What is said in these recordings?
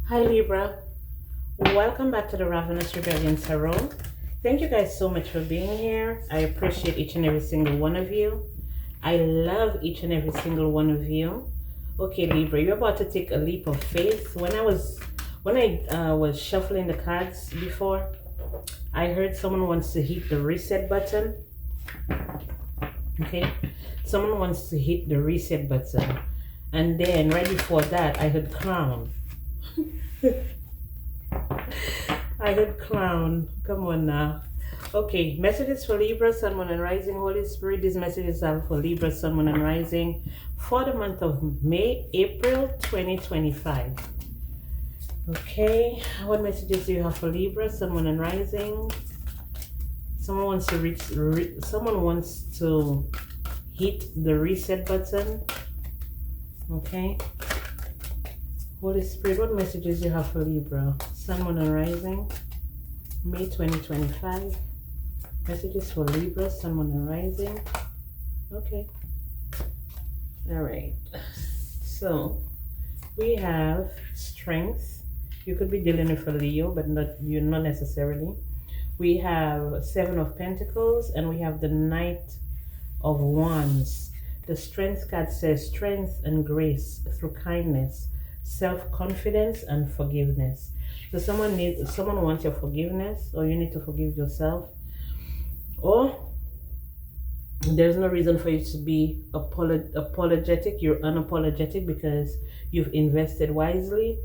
Hi Libra, welcome back to the Ravenous Rebellion Tarot. Thank you guys so much for being here. I appreciate each and every single one of you. I love each and every single one of you. Okay, Libra, you're about to take a leap of faith. When I was shuffling the cards before, I heard someone wants to hit the reset button. Okay, someone wants to hit the reset button, and then right before that, I heard clown. I heard clown. Come on now. Okay, messages for Libra, Sun, Moon, and Rising. Holy Spirit, these messages are for Libra, Sun, Moon, and Rising for the month of May, April 2025. Okay, what messages do you have for Libra, Sun, Moon, and Rising? Someone wants to hit the reset button. Okay. Holy Spirit, what messages do you have for Libra, Sun, Moon, and Rising, May 2025? Messages for Libra, Sun, Moon, and Rising. Okay. All right. So we have strength. You could be dealing with a Leo, but not necessarily. We have Seven of Pentacles, and we have the Knight of Wands. The Strength card says strength and grace through kindness, self-confidence, and forgiveness. So someone wants your forgiveness, or you need to forgive yourself, or there's no reason for you to be apologetic. You're unapologetic because you've invested wisely.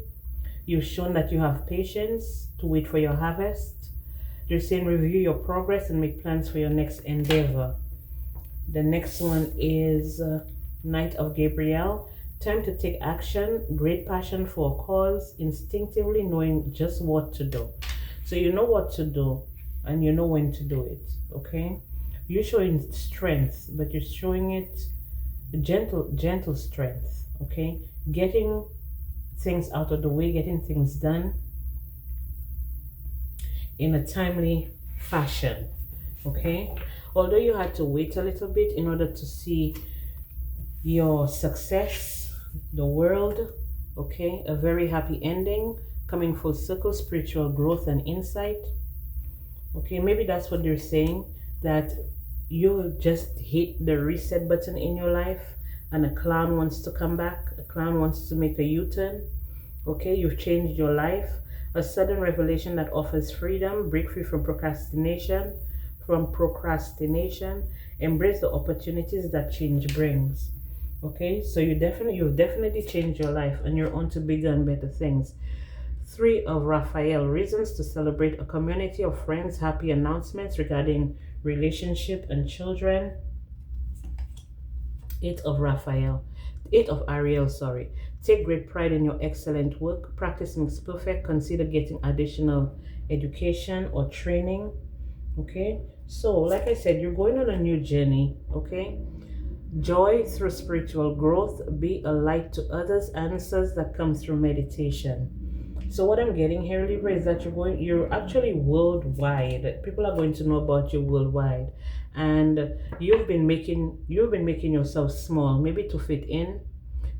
You've shown that you have patience to wait for your harvest. They're saying review your progress and make plans for your next endeavor. The next one is Knight of Gabriel. Time to take action, great passion for a cause, instinctively knowing just what to do. So you know what to do and you know when to do it, okay? You're showing strength, but you're showing it gentle strength, okay? Getting things out of the way, getting things done in a timely fashion, okay? Although you had to wait a little bit in order to see your success, the world, okay, a very happy ending, coming full circle, spiritual growth and insight, okay? Maybe that's what they're saying, that you just hit the reset button in your life and a clown wants to come back, a clown wants to make a U-turn, okay? You've changed your life, a sudden revelation that offers freedom, break free from procrastination, embrace the opportunities that change brings. Okay, so you've definitely changed your life and you're on to bigger and better things. Three of Raphael, reasons to celebrate, a community of friends, happy announcements regarding relationship and children. Eight of Ariel, sorry. Take great pride in your excellent work. Practice makes perfect. Consider getting additional education or training. Okay, so like I said, you're going on a new journey, okay? Joy through spiritual growth, be a light to others, answers that come through meditation. So what I'm getting here, Libra, is that you're actually worldwide. People are going to know about you worldwide. And you've been making yourself small, maybe to fit in,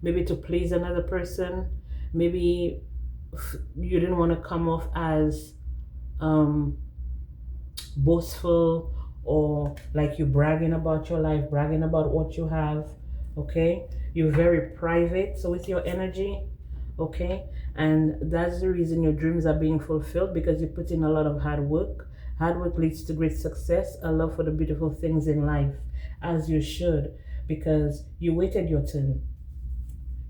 maybe to please another person, maybe you didn't want to come off as boastful or like you bragging about your life, bragging about what you have, okay? You're very private, so with your energy, okay? And that's the reason your dreams are being fulfilled, because you put in a lot of hard work. Hard work leads to great success, a love for the beautiful things in life, as you should, because you waited your turn.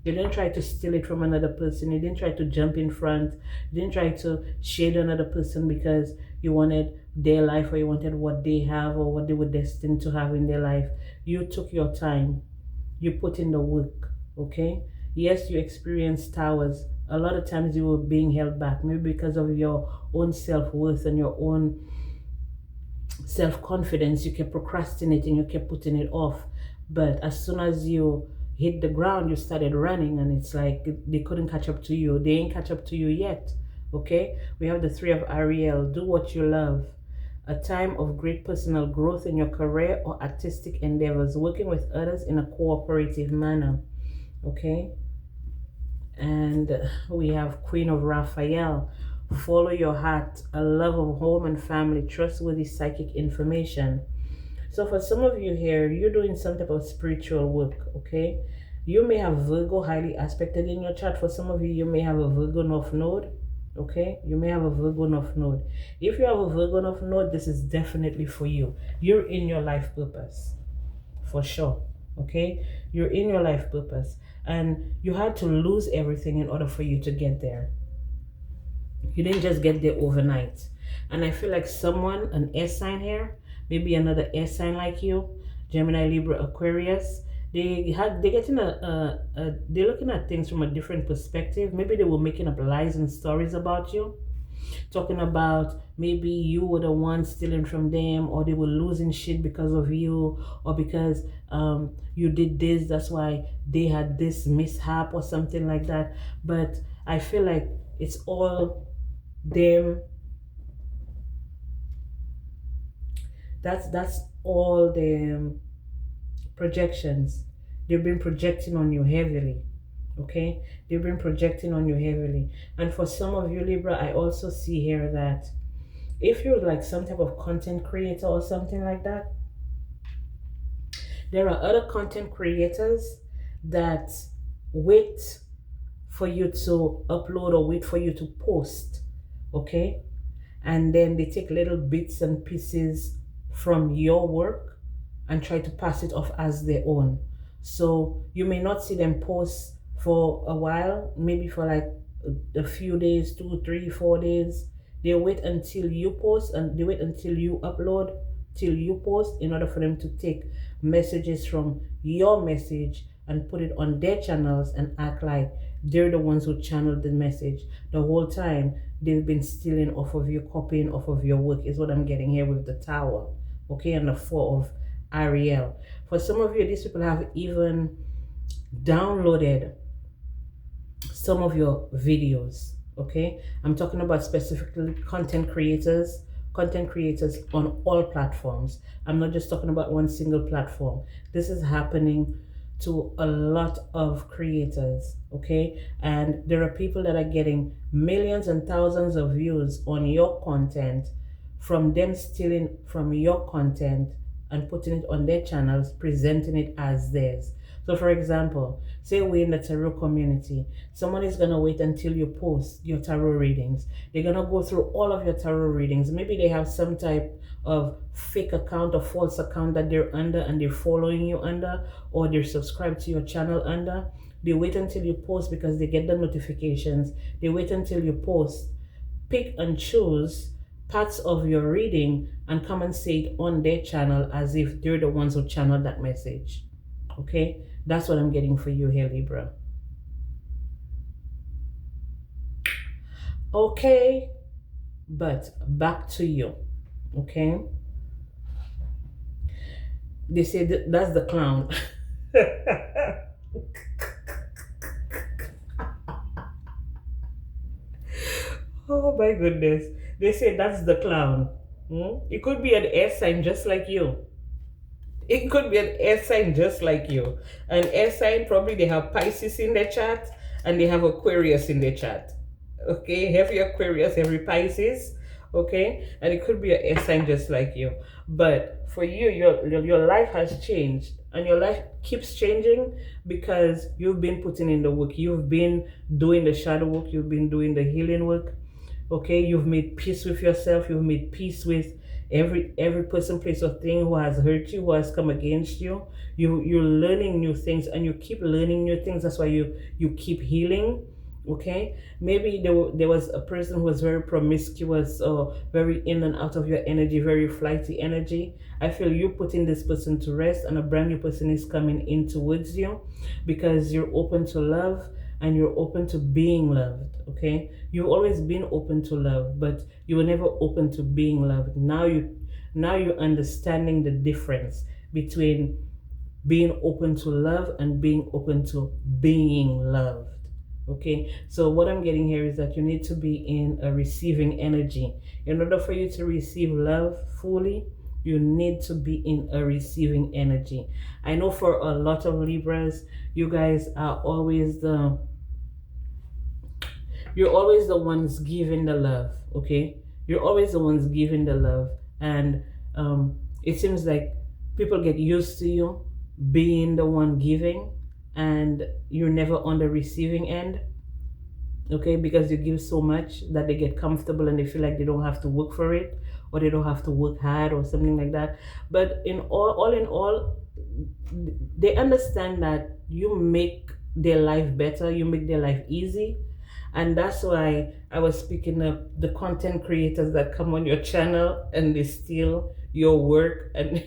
You didn't try to steal it from another person. You didn't try to jump in front. You didn't try to shade another person because you wanted their life or you wanted what they have or what they were destined to have in their life. You took your time. You put in the work, okay? Yes, you experienced towers. A lot of times you were being held back, maybe because of your own self-worth and your own self-confidence. You kept procrastinating, you kept putting it off. But as soon as you hit the ground, you started running, and it's like they couldn't catch up to you. They ain't catch up to you yet, okay? We have the Three of Ariel. Do what you love. A time of great personal growth in your career or artistic endeavors, working with others in a cooperative manner, okay? And we have Queen of Raphael. Follow your heart, a love of home and family, trustworthy psychic information. So for some of you here, you're doing some type of spiritual work, okay? You may have Virgo highly aspected in your chart. For some of you, you may have a Virgo North Node, okay? You may have a Virgo North Node. If you have a Virgo North Node, this is definitely for you. You're in your life purpose, for sure, okay? You're in your life purpose. And you had to lose everything in order for you to get there. You didn't just get there overnight. And I feel like someone, an air sign here, maybe another air sign like you, Gemini, Libra, Aquarius, they're getting they're looking at things from a different perspective. Maybe they were making up lies and stories about you, talking about maybe you were the one stealing from them, or they were losing shit because of you, or because you did this, that's why they had this mishap or something like that. But I feel like it's all them. That's all the projections. They've been projecting on you heavily, okay? They've been projecting on you heavily. And for some of you, Libra, I also see here that if you're like some type of content creator or something like that, there are other content creators that wait for you to upload or wait for you to post, okay? And then they take little bits and pieces from your work and try to pass it off as their own. So you may not see them post for a while, maybe for like a few days, 2, 3, 4 days. They wait until you post, and they wait until you upload, till you post, in order for them to take messages from your message and put it on their channels and act like they're the ones who channeled the message. The whole time they've been stealing off of you, copying off of your work, is what I'm getting here with the Tower, okay, and the Four of Ariel. For some of you, these people have even downloaded some of your videos, okay? I'm talking about specifically content creators on all platforms. I'm not just talking about one single platform. This is happening to a lot of creators, okay? And there are people that are getting millions and thousands of views on your content from them stealing from your content and putting it on their channels, presenting it as theirs. So for example, say we're in the tarot community, someone is going to wait until you post your tarot readings. They're going to go through all of your tarot readings. Maybe they have some type of fake account or false account that they're under and they're following you under, or they're subscribed to your channel under. They wait until you post because they get the notifications. They wait until you post, pick and choose parts of your reading and come and say it on their channel as if they're the ones who channeled that message. Okay, that's what I'm getting for you here, Libra. Okay, but back to you. Okay, they say that's the clown. Oh my goodness. They say that's the clown. It could be an air sign just like you. It could be an air sign just like you. An air sign, probably they have Pisces in their chart and they have Aquarius in their chart. Okay, heavy Aquarius, heavy Pisces. Okay, and it could be an air sign just like you. But for you, your life has changed, and your life keeps changing because you've been putting in the work. You've been doing the shadow work. You've been doing the healing work. Okay, you've made peace with yourself. You've made peace with every person, place, or thing who has hurt you, who has come against you. You're learning new things, and you keep learning new things. That's why you keep healing. Okay, maybe there was a person who was very promiscuous or very in and out of your energy, very flighty energy. I feel you putting this person to rest, and a brand new person is coming in towards you because you're open to love and you're open to being loved. Okay, you've always been open to love, but you were never open to being loved. Now you're understanding the difference between being open to love and being open to being loved. Okay, so what I'm getting here is that you need to be in a receiving energy. In order for you to receive love fully, you need to be in a receiving energy. I know for a lot of Libras, you guys are always the you're always the ones giving the love, okay? You're always the ones giving the love. And it seems like people get used to you being the one giving, and you're never on the receiving end, okay? Because you give so much that they get comfortable and they feel like they don't have to work for it, or they don't have to work hard or something like that. But all in all, they understand that you make their life better, you make their life easy. And that's why I was speaking of the content creators that come on your channel and they steal your work and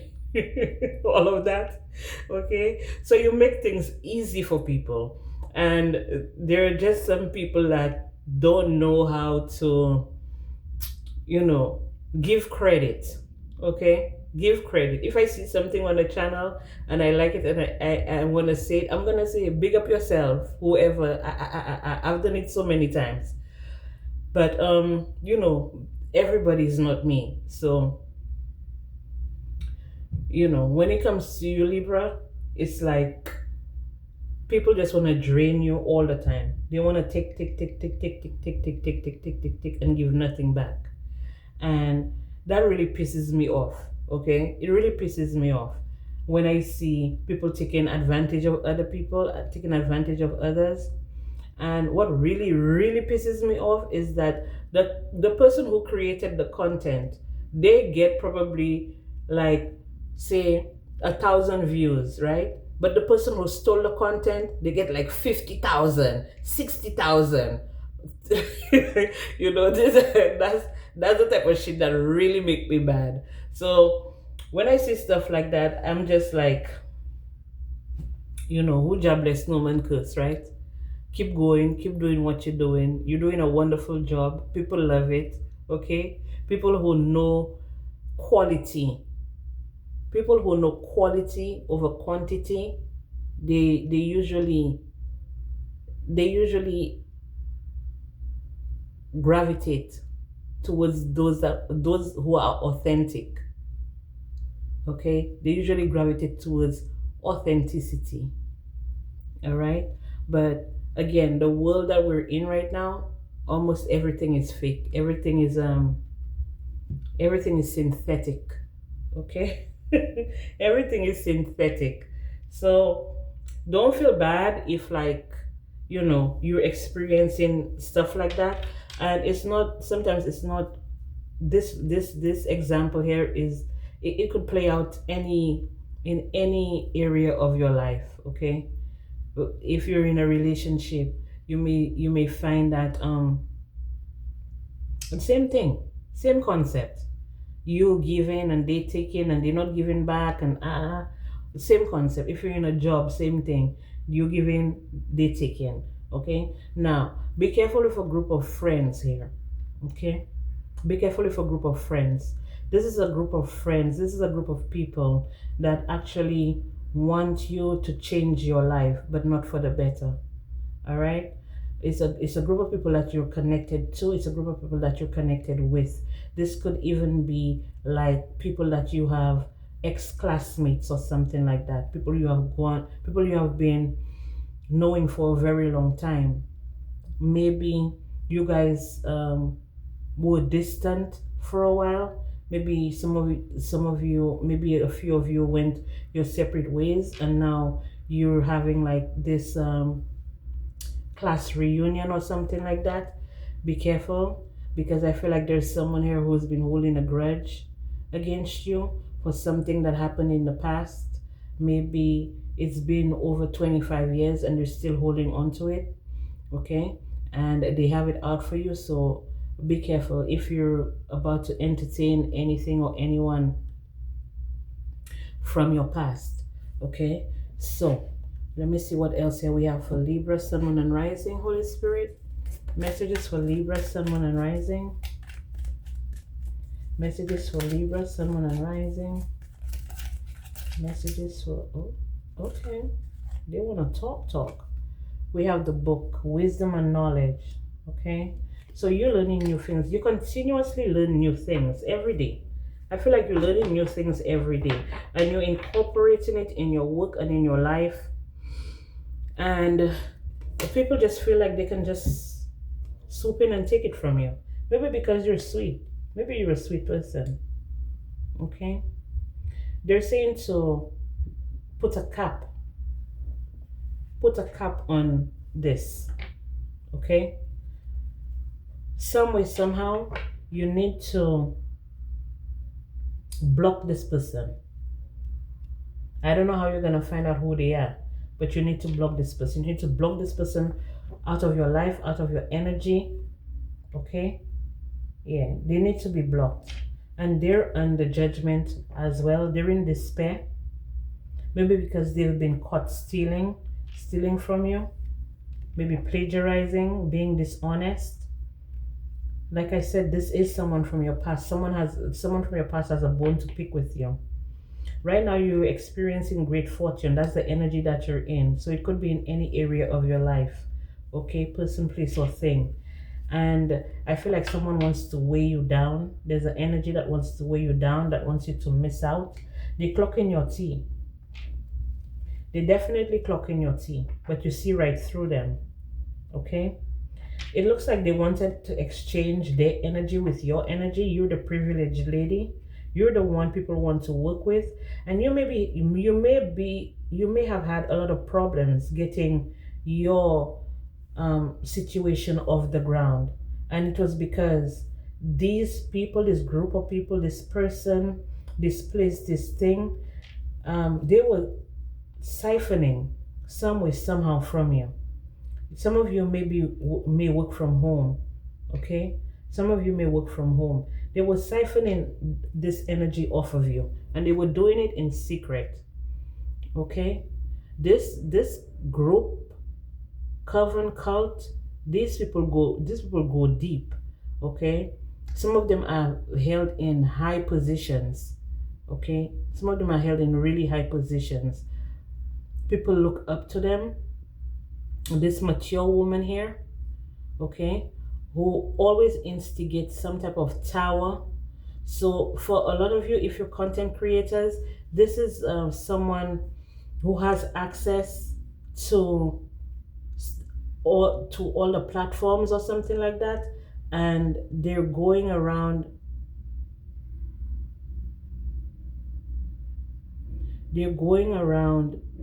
all of that, okay? So you make things easy for people, and there are just some people that don't know how to, you know, give credit, okay? Give credit. If I see something on the channel and I like it and I want to say it, I'm going to say, big up yourself, whoever. I've done it so many times. But, you know, everybody's not me. So, you know, when it comes to you, Libra, it's like people just want to drain you all the time. They want to take, and give nothing back. And that really pisses me off, okay? It really pisses me off when I see people taking advantage of other people, taking advantage of others. And what really, really pisses me off is that the person who created the content, they get probably like, say, 1,000 views, right? But the person who stole the content, they get like 50,000, 60,000. You know, that's the type of shit that really make me mad. So when I see stuff like that, I'm just like, you know, who jobless no man curse, right? Keep going, keep doing what you're doing. You're doing a wonderful job. People love it, okay? People who know quality, people who know quality over quantity, they usually gravitate towards those who are authentic, okay? They usually gravitate towards authenticity, all right? But again, the world that we're in right now, almost everything is fake. Everything is synthetic, okay? Everything is synthetic. So don't feel bad if, like, you know, you're experiencing stuff like that. And it's not, sometimes it's not, this example here is, it could play out in any area of your life, okay? If you're in a relationship, you may find that same thing, same concept. You giving and they taking and they're not giving back, and same concept. If you're in a job, same thing. You giving, they taking. Okay. Now be careful with a group of friends here. Okay. Be careful with a group of friends. This is a group of friends. This is a group of people that actually want you to change your life, but not for the better. All right. It's a group of people that you're connected to. It's a group of people that you're connected with. This could even be like people that you have, ex-classmates or something like that. People you have been knowing for a very long time. Maybe you guys were distant for a while. Maybe some of you, maybe a few of you went your separate ways, and now you're having like this class reunion or something like that. Be careful, because I feel like there's someone here who's been holding a grudge against you for something that happened in the past. Maybe it's been over 25 years and they're still holding on to it, okay? And they have it out for you. So be careful if you're about to entertain anything or anyone from your past, okay? So let me see what else here we have for Libra, Sun, Moon, and Rising. Holy Spirit, messages for Libra, Sun, Moon, and Rising. Messages for Libra, Sun, Moon, and Rising. Messages for, oh, okay. They want to talk. We have the book, Wisdom and Knowledge, okay? So you're learning new things. You continuously learn new things every day. I feel like you're learning new things every day, and you're incorporating it in your work and in your life. And people just feel like they can just swoop in and take it from you. Maybe because you're sweet. Maybe you're a sweet person. Okay? They're saying to put a cap, put a cap on this. Okay? Some way, somehow, you need to block this person. I don't know how you're gonna find out who they are, but you need to block this person. You need to block this person out of your life, out of your energy. Okay? Yeah, they need to be blocked. And they're under judgment as well. They're in despair. Maybe because they've been caught stealing from you. Maybe plagiarizing, being dishonest. Like I said, this is someone from your past. Someone from your past has a bone to pick with you. Right now you're experiencing great fortune. That's the energy that you're in. So it could be in any area of your life. Okay, person, place, or thing. And I feel like someone wants to weigh you down. There's an energy that wants to weigh you down, that wants you to miss out. They clock in your tea. They definitely clock in your tea, but you see right through them. Okay? It looks like they wanted to exchange their energy with your energy. You're the privileged lady. You're the one people want to work with. And you may have had a lot of problems getting your situation off the ground. And it was because these people, this group of people, this person, this place, this thing, they were siphoning some way, somehow from you. Some of you may work from home. Okay? Some of you may work from home. They were siphoning this energy off of you, and they were doing it in secret. Okay? This group, coven, cult, these people go deep. Okay? Some of them are held in high positions. Okay? Some of them are held in really high positions. People look up to them. This mature woman here, okay, who always instigates some type of tower. So for a lot of you, if you're content creators, this is someone who has access to all the platforms or something like that, and they're going around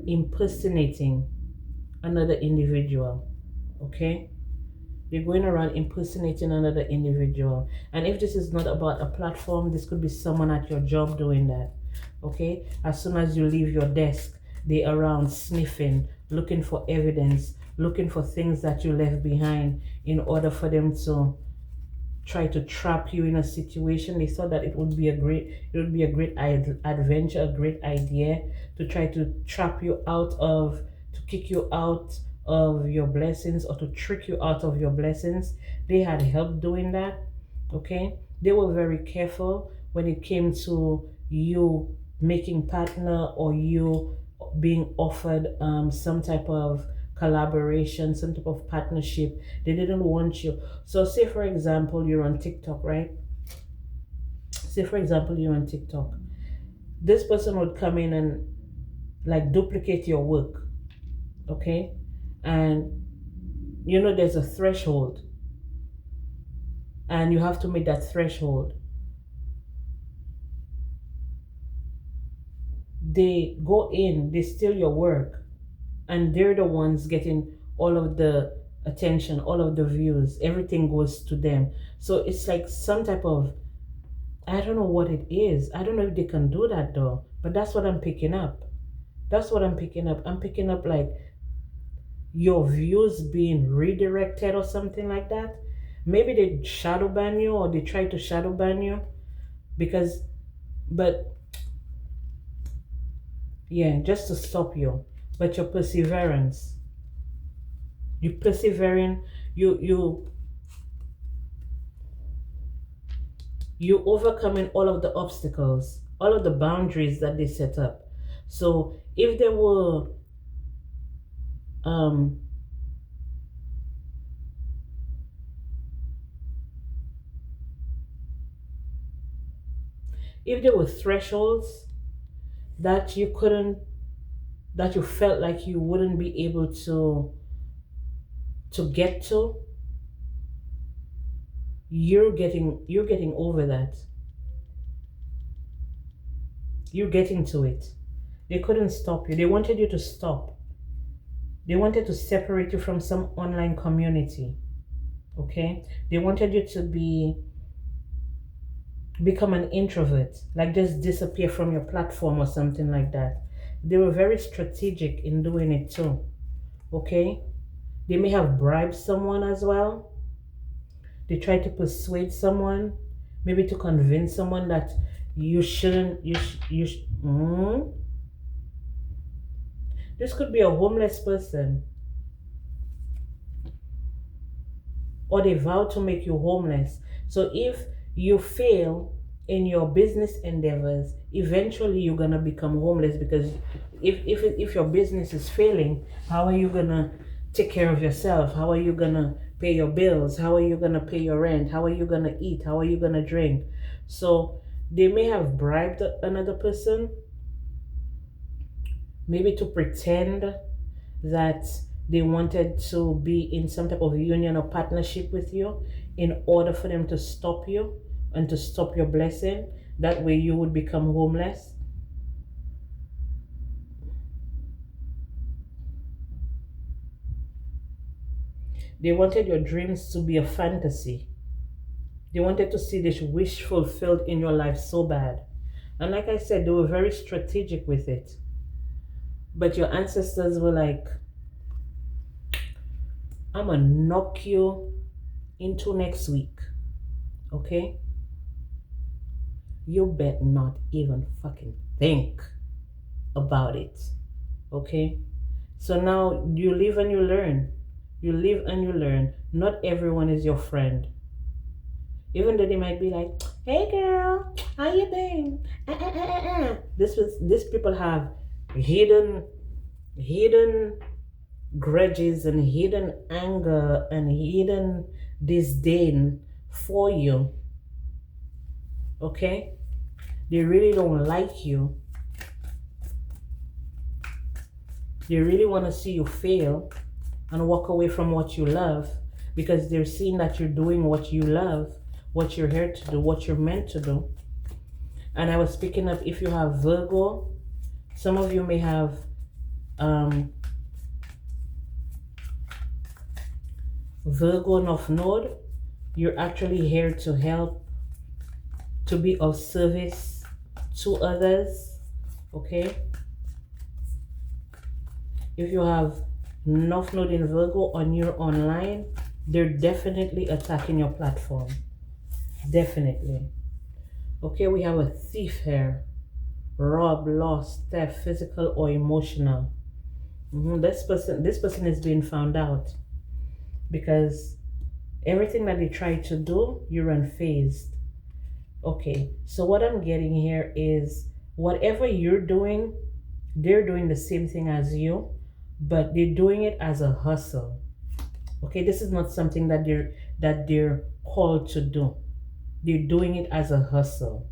impersonating another individual. Okay, they're going around impersonating another individual. And if this is not about a platform, this could be someone at your job doing that. Okay, as soon as you leave your desk, they're around sniffing, looking for evidence, looking for things that you left behind in order for them to try to trap you in a situation. They thought that it would be a great adventure, a great idea to try to trap you out of, to kick you out of your blessings, or to trick you out of your blessings. They had help doing that. Okay, they were very careful when it came to you making partner, or you being offered some type of collaboration, some type of partnership. They didn't want you. So say for example you're on TikTok, right? Say for example you're on TikTok. This person would come in and like duplicate your work. Okay? And you know there's a threshold, and you have to meet that threshold. They go in, they steal your work, and they're the ones getting all of the attention, all of the views. Everything goes to them. So it's like some type of, I don't know what it is. I don't know if they can do that though, but that's what I'm picking up. That's what I'm picking up. I'm picking up like your views being redirected or something like that. Maybe they shadow ban you, or they try to shadow ban you because, but yeah, just to stop you. But your perseverance, you persevering, you overcoming all of the obstacles, all of the boundaries that they set up. So if there were thresholds that you couldn't, that you felt like you wouldn't be able to get to, you're getting over that. You're getting to it. They couldn't stop you. They wanted you to stop. They wanted to separate you from some online community. Okay? They wanted you to become an introvert, like just disappear from your platform or something like that. They were very strategic in doing it too. Okay? They may have bribed someone as well. They tried to persuade someone, maybe to convince someone that you shouldn't, This could be a homeless person, or they vow to make you homeless. So if you fail in your business endeavors, eventually you're gonna become homeless, because if your business is failing, how are you gonna take care of yourself? How are you gonna pay your bills? How are you gonna pay your rent? How are you gonna eat? How are you gonna drink? So they may have bribed another person, maybe to pretend that they wanted to be in some type of union or partnership with you in order for them to stop you and to stop your blessing. That way you would become homeless. They wanted your dreams to be a fantasy. They wanted to see this wish fulfilled in your life so bad. And like I said, they were very strategic with it. But your ancestors were like, I'm gonna knock you into next week. Okay? You bet not even fucking think about it. Okay? So now you live and you learn. You live and you learn. Not everyone is your friend. Even though they might be like, hey girl, how you doing? These people have hidden grudges and hidden anger and hidden disdain for you. Okay? They really don't like you. They really want to see you fail and walk away from what you love, because they're seeing that you're doing what you love, what you're here to do, what you're meant to do. And I was speaking up, if you have Virgo, some of you may have Virgo North Node. You're actually here to help, to be of service to others. Okay? If you have North Node in Virgo on your online, they're definitely attacking your platform. Definitely. Okay, we have a thief here. Rob, loss, theft, physical or emotional. This person is being found out, because everything that they try to do, you're unfazed. Okay, so what I'm getting here is, whatever you're doing, they're doing the same thing as you, but they're doing it as a hustle. Okay, this is not something that they're called to do. They're doing it as a hustle.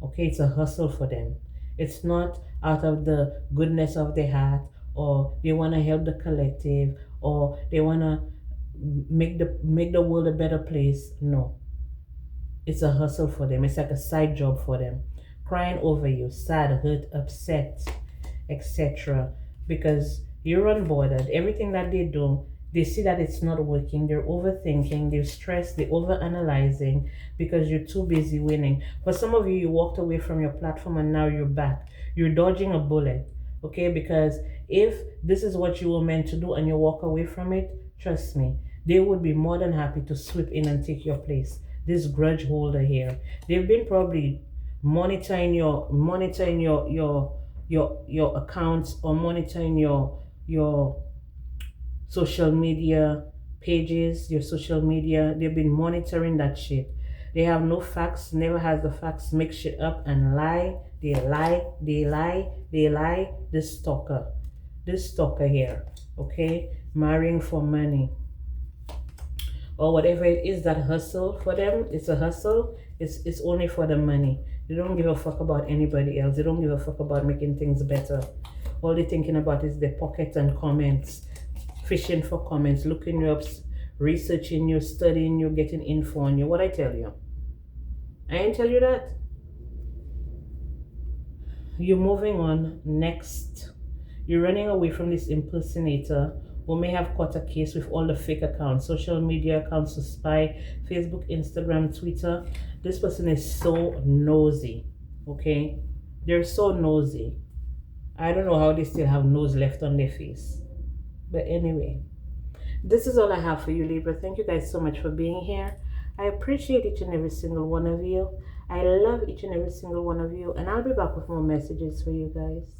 Okay, it's a hustle for them. It's not out of the goodness of their heart, or they want to help the collective, or they want to make the world a better place. No. It's a hustle for them. It's like a side job for them. Crying over you, sad, hurt, upset, etc. Because you're unbothered. Everything that they do, they see that it's not working. They're overthinking, they're stressed, they're overanalyzing, because you're too busy winning. For some of you, you walked away from your platform and now you're back. You're dodging a bullet. Okay? Because if this is what you were meant to do and you walk away from it, trust me, they would be more than happy to sweep in and take your place. This grudge holder here, they've been probably monitoring your accounts, or monitoring your social media pages, your social media. They've been monitoring that shit. They have no facts, never has the facts, make shit up and lie. They lie. This stalker here, okay, marrying for money, or whatever it is that hustle for them. It's a hustle. It's only for the money. They don't give a fuck about anybody else. They don't give a fuck about making things better. All they're thinking about is their pockets and comments, fishing for comments, looking you up, researching you, studying you, getting info on you. What I tell you? I ain't tell you that. You're moving on next. You're running away from this impersonator who may have caught a case with all the fake accounts, social media accounts to spy, Facebook, Instagram, Twitter. This person is so nosy, okay? They're so nosy. I don't know how they still have nose left on their face. But anyway, this is all I have for you, Libra. Thank you guys so much for being here. I appreciate each and every single one of you. I love each and every single one of you. And I'll be back with more messages for you guys.